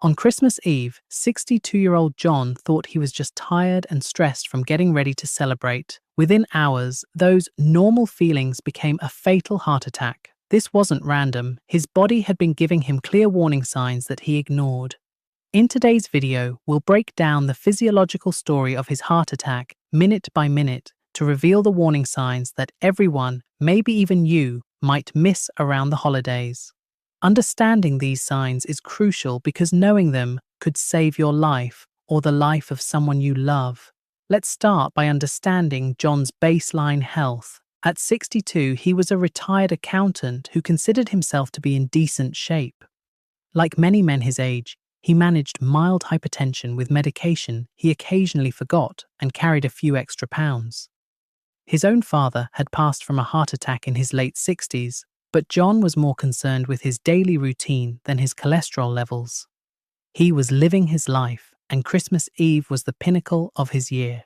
On Christmas Eve, 62-year-old John thought he was just tired and stressed from getting ready to celebrate. Within hours, those normal feelings became a fatal heart attack. This wasn't random. His body had been giving him clear warning signs that he ignored. In today's video, we'll break down the physiological story of his heart attack, minute by minute, to reveal the warning signs that everyone, maybe even you, might miss around the holidays. Understanding these signs is crucial because knowing them could save your life or the life of someone you love. Let's start by understanding John's baseline health. At 62, he was a retired accountant who considered himself to be in decent shape. Like many men his age, he managed mild hypertension with medication he occasionally forgot and carried a few extra pounds. His own father had passed from a heart attack in his late 60s, but John was more concerned with his daily routine than his cholesterol levels. He was living his life, and Christmas Eve was the pinnacle of his year.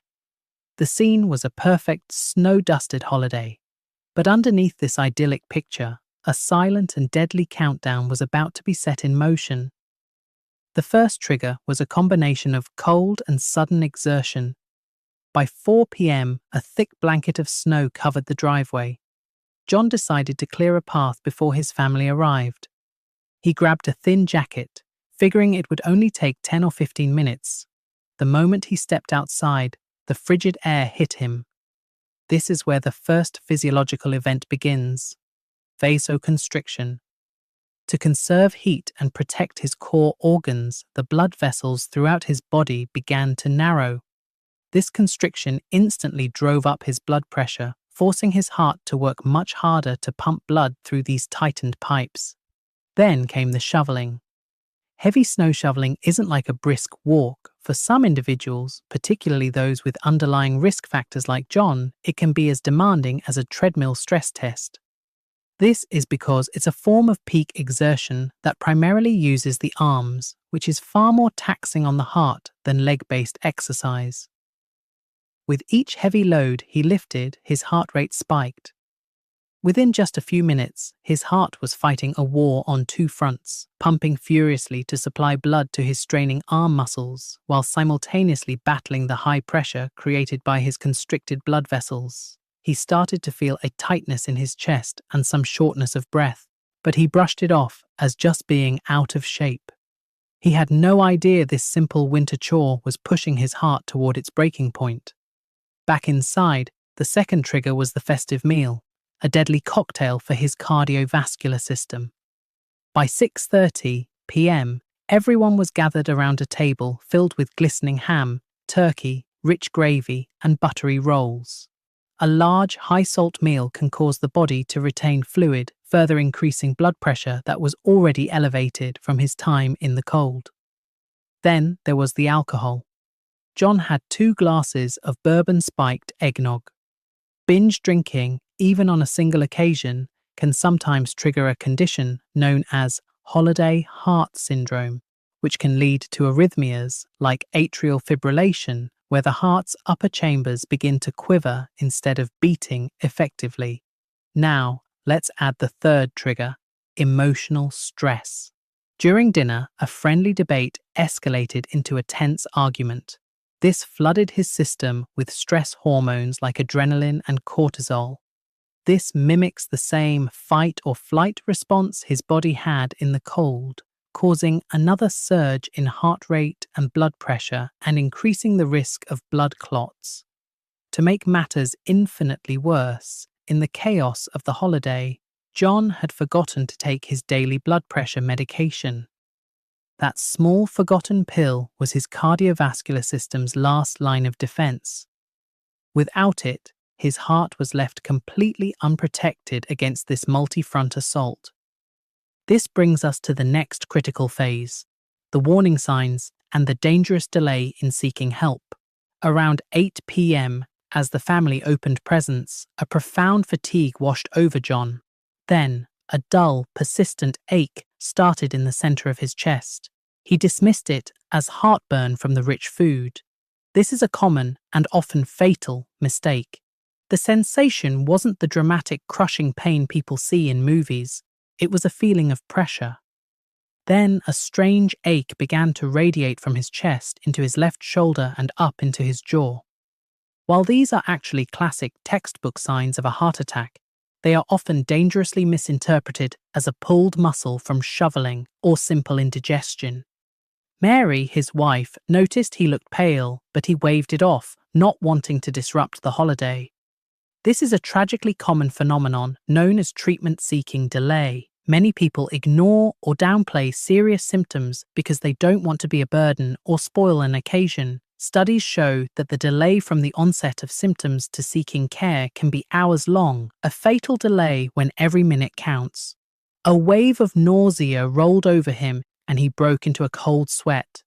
The scene was a perfect, snow-dusted holiday. But underneath this idyllic picture, a silent and deadly countdown was about to be set in motion. The first trigger was a combination of cold and sudden exertion. By 4 p.m., a thick blanket of snow covered the driveway. John decided to clear a path before his family arrived. He grabbed a thin jacket, figuring it would only take 10 or 15 minutes. The moment he stepped outside, the frigid air hit him. This is where the first physiological event begins: vasoconstriction. To conserve heat and protect his core organs, the blood vessels throughout his body began to narrow. This constriction instantly drove up his blood pressure, forcing his heart to work much harder to pump blood through these tightened pipes. Then came the shoveling. Heavy snow shoveling isn't like a brisk walk. For some individuals, particularly those with underlying risk factors like John, it can be as demanding as a treadmill stress test. This is because it's a form of peak exertion that primarily uses the arms, which is far more taxing on the heart than leg-based exercise. With each heavy load he lifted, his heart rate spiked. Within just a few minutes, his heart was fighting a war on two fronts, pumping furiously to supply blood to his straining arm muscles, while simultaneously battling the high pressure created by his constricted blood vessels. He started to feel a tightness in his chest and some shortness of breath, but he brushed it off as just being out of shape. He had no idea this simple winter chore was pushing his heart toward its breaking point. Back inside, the second trigger was the festive meal, a deadly cocktail for his cardiovascular system. By 6:30 p.m., everyone was gathered around a table filled with glistening ham, turkey, rich gravy, and buttery rolls. A large, high-salt meal can cause the body to retain fluid, further increasing blood pressure that was already elevated from his time in the cold. Then there was the alcohol. John had 2 glasses of bourbon-spiked eggnog. Binge drinking, even on a single occasion, can sometimes trigger a condition known as holiday heart syndrome, which can lead to arrhythmias like atrial fibrillation, where the heart's upper chambers begin to quiver instead of beating effectively. Now, let's add the third trigger: emotional stress. During dinner, a friendly debate escalated into a tense argument. This flooded his system with stress hormones like adrenaline and cortisol. This mimics the same fight or flight response his body had in the cold, causing another surge in heart rate and blood pressure and increasing the risk of blood clots. To make matters infinitely worse, in the chaos of the holiday, John had forgotten to take his daily blood pressure medication. That small forgotten pill was his cardiovascular system's last line of defense. Without it, his heart was left completely unprotected against this multi-front assault. This brings us to the next critical phase: the warning signs and the dangerous delay in seeking help. Around 8 p.m., as the family opened presents, a profound fatigue washed over John. Then, a dull, persistent ache started in the center of his chest. He dismissed it as heartburn from the rich food. This is a common and often fatal mistake. The sensation wasn't the dramatic, crushing pain people see in movies. It was a feeling of pressure. Then a strange ache began to radiate from his chest into his left shoulder and up into his jaw. While these are actually classic textbook signs of a heart attack, they are often dangerously misinterpreted as a pulled muscle from shoveling or simple indigestion. Mary, his wife, noticed he looked pale, but he waved it off, not wanting to disrupt the holiday. This is a tragically common phenomenon known as treatment-seeking delay. Many people ignore or downplay serious symptoms because they don't want to be a burden or spoil an occasion. Studies show that the delay from the onset of symptoms to seeking care can be hours long, a fatal delay when every minute counts. A wave of nausea rolled over him and he broke into a cold sweat.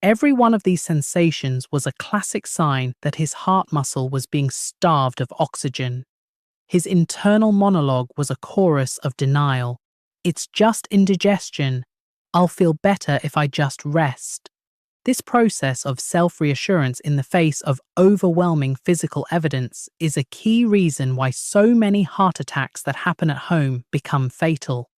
Every one of these sensations was a classic sign that his heart muscle was being starved of oxygen. His internal monologue was a chorus of denial. "It's just indigestion. I'll feel better if I just rest." This process of self-reassurance in the face of overwhelming physical evidence is a key reason why so many heart attacks that happen at home become fatal.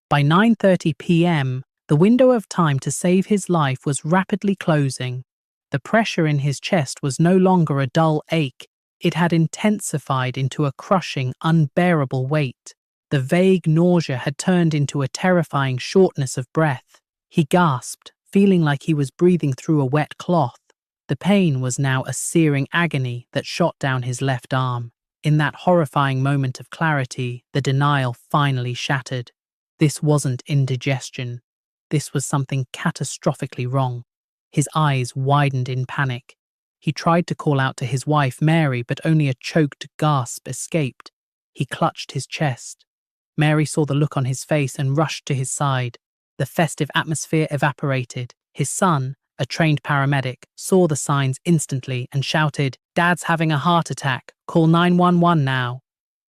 By 9:30 p.m., the window of time to save his life was rapidly closing. The pressure in his chest was no longer a dull ache. It had intensified into a crushing, unbearable weight. The vague nausea had turned into a terrifying shortness of breath. He gasped, feeling like he was breathing through a wet cloth. The pain was now a searing agony that shot down his left arm. In that horrifying moment of clarity, the denial finally shattered. This wasn't indigestion. This was something catastrophically wrong. His eyes widened in panic. He tried to call out to his wife, Mary, but only a choked gasp escaped. He clutched his chest. Mary saw the look on his face and rushed to his side. The festive atmosphere evaporated. His son, a trained paramedic, saw the signs instantly and shouted, "Dad's having a heart attack. Call 911 now."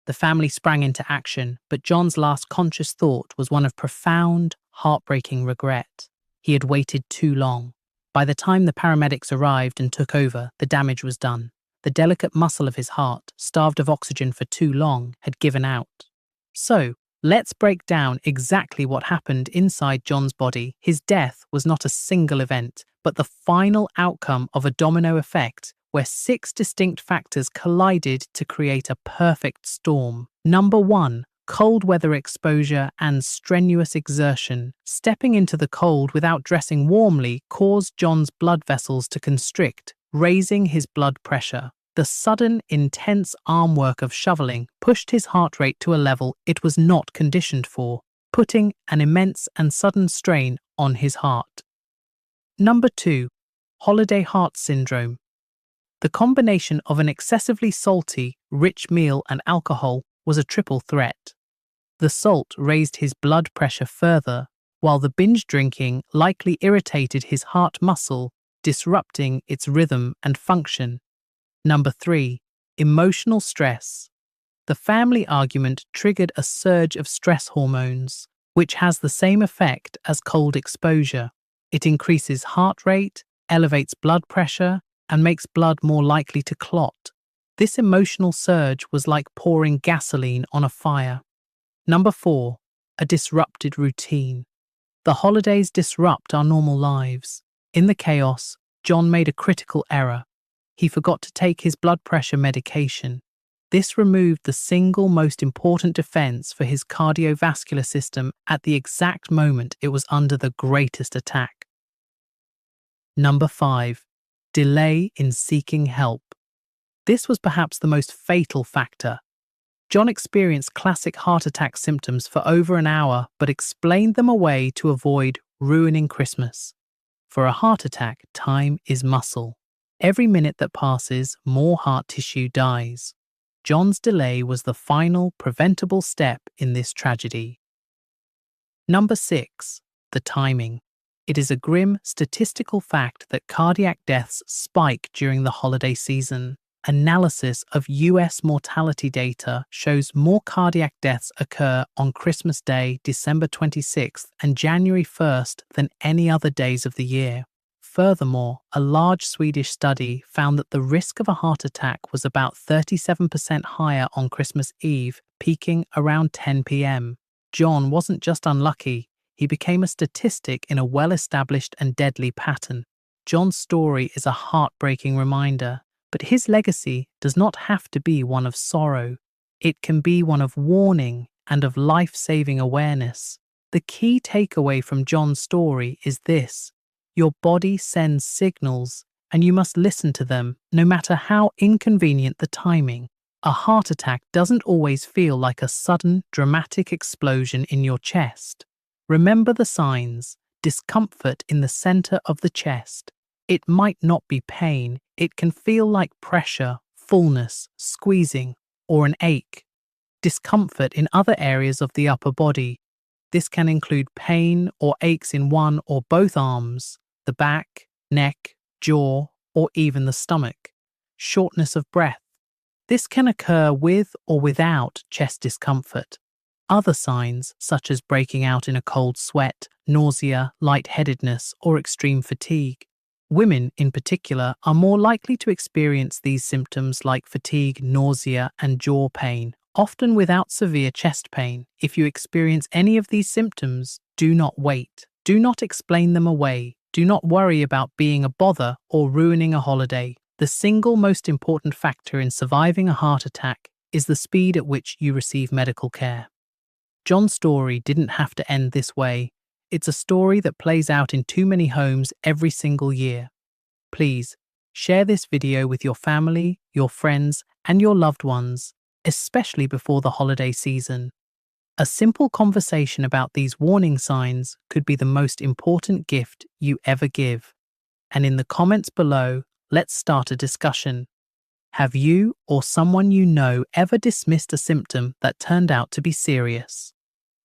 The family sprang into action, but John's last conscious thought was one of profound, heartbreaking regret. He had waited too long. By the time the paramedics arrived and took over, the damage was done. The delicate muscle of his heart, starved of oxygen for too long, had given out. So, let's break down exactly what happened inside John's body. His death was not a single event, but the final outcome of a domino effect where 6 distinct factors collided to create a perfect storm. Number 1, cold weather exposure and strenuous exertion. Stepping into the cold without dressing warmly caused John's blood vessels to constrict, raising his blood pressure. The sudden, intense arm work of shoveling pushed his heart rate to a level it was not conditioned for, putting an immense and sudden strain on his heart. Number 2, holiday heart syndrome. The combination of an excessively salty, rich meal and alcohol was a triple threat. The salt raised his blood pressure further, while the binge drinking likely irritated his heart muscle, disrupting its rhythm and function. Number 3, emotional stress. The family argument triggered a surge of stress hormones, which has the same effect as cold exposure. It increases heart rate, elevates blood pressure, and makes blood more likely to clot. This emotional surge was like pouring gasoline on a fire. Number 4, a disrupted routine. The holidays disrupt our normal lives. In the chaos, John made a critical error. He forgot to take his blood pressure medication. This removed the single most important defense for his cardiovascular system at the exact moment it was under the greatest attack. Number 5, delay in seeking help. This was perhaps the most fatal factor. John experienced classic heart attack symptoms for over an hour, but explained them away to avoid ruining Christmas. For a heart attack, time is muscle. Every minute that passes, more heart tissue dies. John's delay was the final preventable step in this tragedy. Number 6, the timing. It is a grim statistical fact that cardiac deaths spike during the holiday season. Analysis of US mortality data shows more cardiac deaths occur on Christmas Day, December 26th, and January 1st than any other days of the year. Furthermore, a large Swedish study found that the risk of a heart attack was about 37% higher on Christmas Eve, peaking around 10 p.m. John wasn't just unlucky, he became a statistic in a well-established and deadly pattern. John's story is a heartbreaking reminder, but his legacy does not have to be one of sorrow. It can be one of warning and of life-saving awareness. The key takeaway from John's story is this: your body sends signals, and you must listen to them, no matter how inconvenient the timing. A heart attack doesn't always feel like a sudden, dramatic explosion in your chest. Remember the signs: discomfort in the center of the chest. It might not be pain, it can feel like pressure, fullness, squeezing, or an ache. Discomfort in other areas of the upper body. This can include pain or aches in one or both arms, the back, neck, jaw, or even the stomach. Shortness of breath. This can occur with or without chest discomfort. Other signs, such as breaking out in a cold sweat, nausea, lightheadedness, or extreme fatigue. Women, in particular, are more likely to experience these symptoms like fatigue, nausea, and jaw pain, often without severe chest pain. If you experience any of these symptoms, do not wait. Do not explain them away. Do not worry about being a bother or ruining a holiday. The single most important factor in surviving a heart attack is the speed at which you receive medical care. John's story didn't have to end this way. It's a story that plays out in too many homes every single year. Please, share this video with your family, your friends, and your loved ones, especially before the holiday season. A simple conversation about these warning signs could be the most important gift you ever give. And in the comments below, let's start a discussion. Have you or someone you know ever dismissed a symptom that turned out to be serious?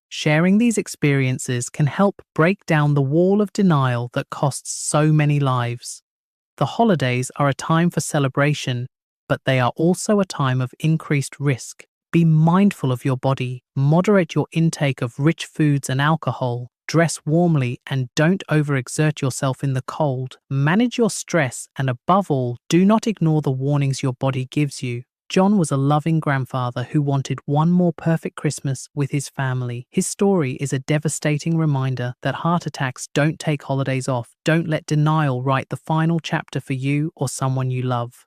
Sharing these experiences can help break down the wall of denial that costs so many lives. The holidays are a time for celebration, but they are also a time of increased risk. Be mindful of your body, moderate your intake of rich foods and alcohol, dress warmly, and don't overexert yourself in the cold. Manage your stress, and above all, do not ignore the warnings your body gives you. John was a loving grandfather who wanted one more perfect Christmas with his family. His story is a devastating reminder that heart attacks don't take holidays off. Don't let denial write the final chapter for you or someone you love.